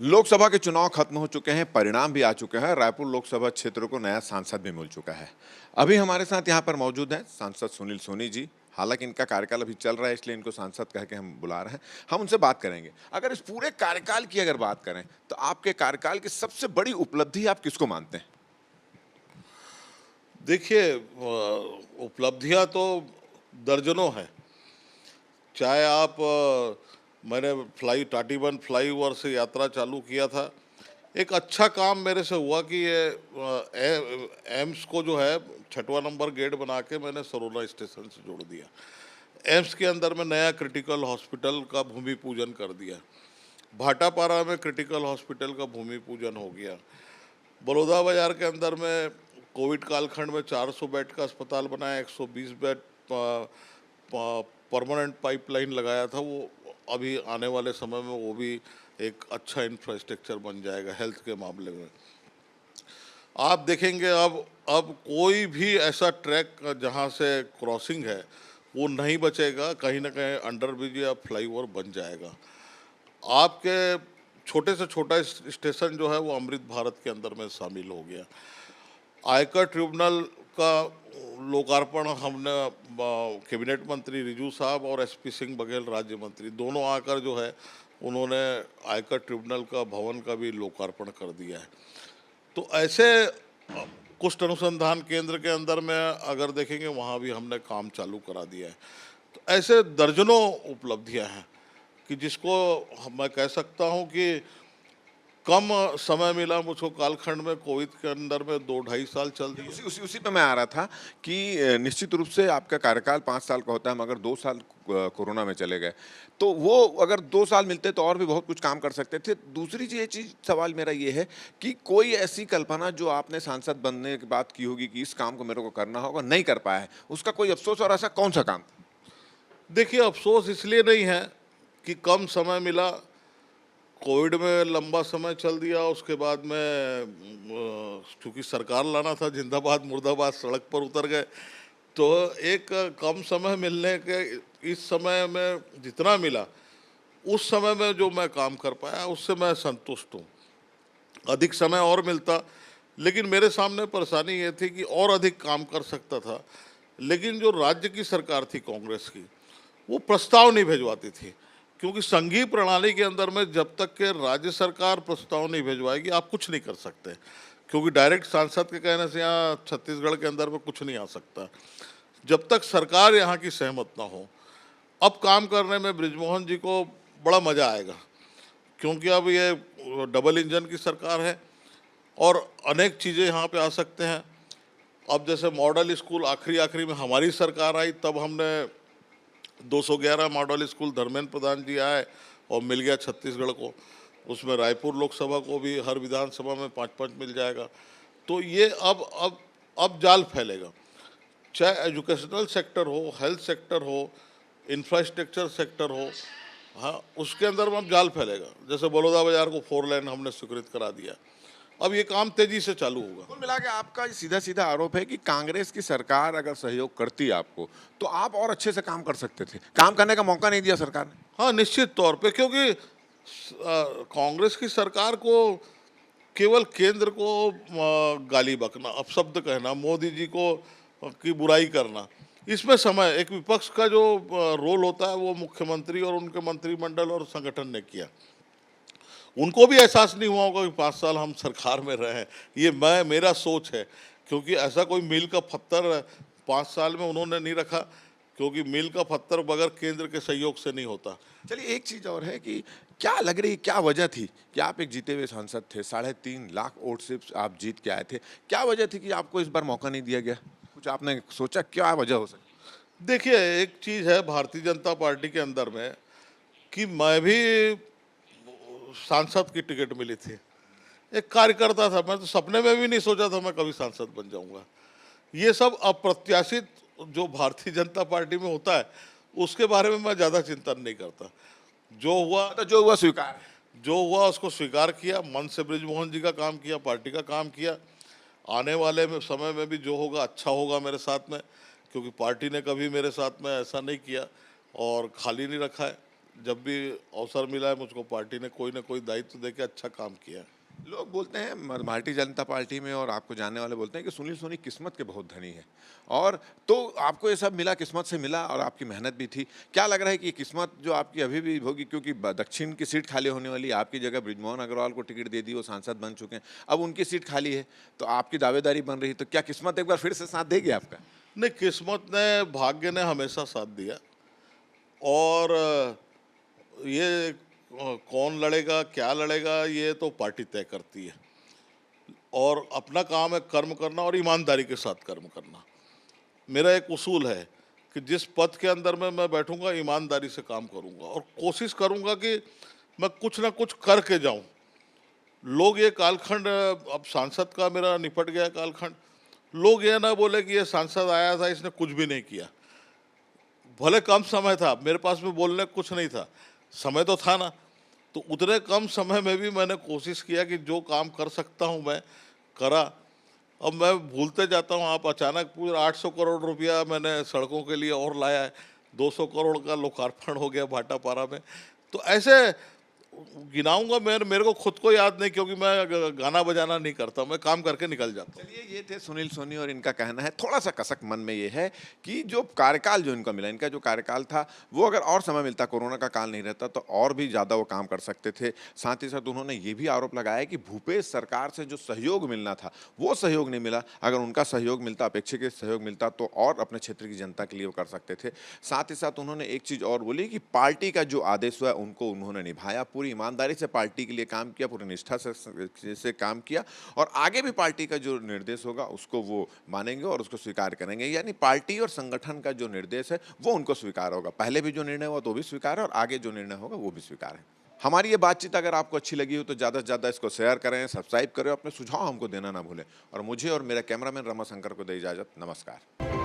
लोकसभा के चुनाव खत्म हो चुके हैं, परिणाम भी आ चुके हैं। रायपुर लोकसभा क्षेत्र को नया सांसद भी मिल चुका है। अभी हमारे साथ यहाँ पर मौजूद हैं सांसद सुनील सोनी जी। हालांकि इनका कार्यकाल अभी चल रहा है, इसलिए इनको सांसद कह के हम बुला रहे हैं। हम उनसे बात करेंगे। अगर इस पूरे कार्यकाल की अगर बात करें तो आपके कार्यकाल की सबसे बड़ी उपलब्धि आप किसको मानते हैं? देखिए, उपलब्धियां तो दर्जनों हैं। चाहे आप मैंने टाटीबंध फ्लाईओवर से यात्रा चालू किया था। एक अच्छा काम मेरे से हुआ कि ये एम्स को जो है 6वां नंबर गेट बना के मैंने सरोला स्टेशन से जोड़ दिया। एम्स के अंदर में नया क्रिटिकल हॉस्पिटल का भूमि पूजन कर दिया। भाटापारा में क्रिटिकल हॉस्पिटल का भूमि पूजन हो गया। बलौदा बाजार के अंदर में कोविड कालखंड में 400 बेड का अस्पताल बनाया, 120 बेड परमानेंट पाइपलाइन लगाया था। वो अभी आने वाले समय में वो भी एक अच्छा इंफ्रास्ट्रक्चर बन जाएगा हेल्थ के मामले में। आप देखेंगे अब कोई भी ऐसा ट्रैक जहाँ से क्रॉसिंग है वो नहीं बचेगा, कहीं ना कहीं अंडरब्रिज या फ्लाईओवर बन जाएगा। आपके छोटे से छोटा स्टेशन जो है वो अमृत भारत के अंदर में शामिल हो गया। आयकर ट्रिब्यूनल का लोकार्पण हमने कैबिनेट मंत्री रिजू साहब और एसपी सिंह बघेल राज्य मंत्री दोनों आकर जो है उन्होंने आयकर ट्रिब्यूनल का भवन का भी लोकार्पण कर दिया है। तो ऐसे कुष्ठ अनुसंधान केंद्र के अंदर में अगर देखेंगे वहाँ भी हमने काम चालू करा दिया है। तो ऐसे दर्जनों उपलब्धियां हैं कि जिसको मैं कह सकता हूँ कि कम समय मिला मुझको कालखंड में। कोविड के अंदर में 2-2.5 साल चल दिए। उसी पे मैं आ रहा था कि निश्चित रूप से आपका कार्यकाल 5 साल का होता है, मगर 2 साल कोरोना में चले गए। तो वो अगर 2 साल मिलते तो और भी बहुत कुछ काम कर सकते थे। दूसरी चीज सवाल मेरा ये है कि कोई ऐसी कल्पना जो आपने सांसद बनने के बाद की होगी कि इस काम को मेरे को करना होगा, नहीं कर पाया है, उसका कोई अफसोस, और ऐसा कौन सा काम? देखिए, अफसोस इसलिए नहीं है कि कम समय मिला। कोविड में लंबा समय चल दिया, उसके बाद में चूँकि सरकार लाना था, जिंदाबाद मुर्दाबाद सड़क पर उतर गए। तो एक कम समय मिलने के इस समय में जितना मिला उस समय में जो मैं काम कर पाया उससे मैं संतुष्ट हूँ। अधिक समय और मिलता, लेकिन मेरे सामने परेशानी ये थी कि और अधिक काम कर सकता था, लेकिन जो राज्य की सरकार थी कांग्रेस की, वो प्रस्ताव नहीं भिजवाती थी। क्योंकि संघीय प्रणाली के अंदर में जब तक के राज्य सरकार प्रस्ताव नहीं भिजवाएगी आप कुछ नहीं कर सकते, क्योंकि डायरेक्ट सांसद के कहने से यहाँ छत्तीसगढ़ के अंदर में कुछ नहीं आ सकता जब तक सरकार यहाँ की सहमत ना हो। अब काम करने में बृजमोहन जी को बड़ा मज़ा आएगा, क्योंकि अब ये डबल इंजन की सरकार है और अनेक चीज़ें यहाँ पे आ सकते हैं। अब जैसे मॉडल स्कूल आखिरी में हमारी सरकार आई, तब हमने 211 मॉडल स्कूल धर्मेंद्र प्रधान जी आए और मिल गया छत्तीसगढ़ को। उसमें रायपुर लोकसभा को भी हर विधानसभा में 5-5 मिल जाएगा। तो ये अब जाल फैलेगा, चाहे एजुकेशनल सेक्टर हो, हेल्थ सेक्टर हो, इंफ्रास्ट्रक्चर सेक्टर हो। हाँ, उसके अंदर में अब जाल फैलेगा। जैसे बलौदा बाजार को 4 लेन हमने स्वीकृत करा दिया। अब ये काम तेजी से चालू होगा। कुल मिला के आपका सीधा सीधा आरोप है कि कांग्रेस की सरकार अगर सहयोग करती आपको तो आप और अच्छे से काम कर सकते थे, काम करने का मौका नहीं दिया सरकार ने। हाँ, निश्चित तौर पे, क्योंकि कांग्रेस की सरकार को केवल केंद्र को गाली बकना, अपशब्द कहना, मोदी जी को की बुराई करना, इसमें समय एक विपक्ष का जो रोल होता है वो मुख्यमंत्री और उनके मंत्रिमंडल और संगठन ने किया। उनको भी एहसास नहीं हुआ होगा कि 5 साल हम सरकार में रहे हैं। ये मेरा सोच है, क्योंकि ऐसा कोई मील का पत्थर 5 साल में उन्होंने नहीं रखा, क्योंकि मील का पत्थर बगैर केंद्र के सहयोग से नहीं होता। चलिए, एक चीज और है कि क्या लग रही, क्या वजह थी कि आप एक जीते हुए सांसद थे, 3.5 लाख वोट से आप जीत के आए थे, क्या वजह थी कि आपको इस बार मौका नहीं दिया गया? कुछ आपने सोचा क्या वजह हो सकती? देखिए, एक चीज़ है भारतीय जनता पार्टी के अंदर में कि मैं भी सांसद की टिकट मिली थी, एक कार्यकर्ता था। मैं तो सपने में भी नहीं सोचा था मैं कभी सांसद बन जाऊंगा। ये सब अप्रत्याशित जो भारतीय जनता पार्टी में होता है उसके बारे में मैं ज़्यादा चिंतन नहीं करता। जो हुआ स्वीकार। जो हुआ उसको स्वीकार किया, मन से बृजमोहन जी का काम किया, पार्टी का काम किया। आने वाले में समय में भी जो होगा अच्छा होगा मेरे साथ में, क्योंकि पार्टी ने कभी मेरे साथ में ऐसा नहीं किया और खाली नहीं रखा है। जब भी अवसर मिला है मुझको पार्टी ने कोई ना कोई दायित्व देके अच्छा काम किया है। लोग बोलते हैं भारतीय जनता पार्टी में और आपको जानने वाले बोलते हैं कि सुनील सोनी किस्मत के बहुत धनी है। और तो आपको ये सब मिला, किस्मत से मिला और आपकी मेहनत भी थी। क्या लग रहा है कि ये किस्मत जो आपकी अभी भी होगी, क्योंकि दक्षिण की सीट खाली होने वाली है, आपकी जगह बृजमोहन अग्रवाल को टिकट दे दी, वो सांसद बन चुके हैं, अब उनकी सीट खाली है, तो आपकी दावेदारी बन रही है, तो क्या किस्मत एक बार फिर से साथ देगी आपका? नहीं, किस्मत ने, भाग्य ने हमेशा साथ दिया। और ये कौन लड़ेगा क्या लड़ेगा ये तो पार्टी तय करती है। और अपना काम है कर्म करना और ईमानदारी के साथ कर्म करना। मेरा एक उसूल है कि जिस पद के अंदर में मैं बैठूंगा ईमानदारी से काम करूंगा और कोशिश करूंगा कि मैं कुछ ना कुछ करके जाऊं। लोग ये कालखंड, अब सांसद का मेरा निपट गया कालखंड, लोग ये ना बोले कि ये सांसद आया था इसने कुछ भी नहीं किया। भले कम समय था, मेरे पास में बोलने को कुछ नहीं था, समय तो था ना, तो उतने कम समय में भी मैंने कोशिश किया कि जो काम कर सकता हूं मैं करा। अब मैं भूलते जाता हूं, आप अचानक पूरे 800 करोड़ रुपया मैंने सड़कों के लिए और लाया है, 200 करोड़ का लोकार्पण हो गया भाटापारा में। तो ऐसे गिनाऊंगा, मेरे को खुद को याद नहीं, क्योंकि मैं गाना बजाना नहीं करता, मैं काम करके निकल जाता हूँ। चलिए, ये थे सुनील सोनी और इनका कहना है, थोड़ा सा कसक मन में ये है कि जो कार्यकाल जो इनका मिला, इनका जो कार्यकाल था वो अगर और समय मिलता, कोरोना का काल नहीं रहता, तो और भी ज़्यादा वो काम कर सकते थे। साथ ही साथ उन्होंने ये भी आरोप लगाया कि भूपेश सरकार से जो सहयोग मिलना था वो सहयोग नहीं मिला। अगर उनका सहयोग मिलता, अपेक्षित सहयोग मिलता, तो और अपने क्षेत्र की जनता के लिए वो कर सकते थे। साथ ही साथ उन्होंने एक चीज़ और बोली कि पार्टी का जो आदेश हुआ उनको उन्होंने निभाया, पूरी ईमानदारी से पार्टी के लिए काम किया, पूरी निष्ठा से काम किया, और आगे भी पार्टी का जो निर्देश होगा उसको वो मानेंगे और उसको स्वीकार करेंगे। यानी पार्टी और संगठन का जो निर्देश है वो उनको स्वीकार होगा। पहले भी जो निर्णय हुआ तो भी स्वीकार है और आगे जो निर्णय होगा वो भी स्वीकार है। हमारी ये बातचीत अगर आपको अच्छी लगी हो तो ज़्यादा से ज़्यादा इसको शेयर करें, सब्सक्राइब करें, अपने सुझाव हमको देना ना भूलें। और मुझे और मेरा कैमरामैन रमाशंकर को दे इजाज़त। नमस्कार।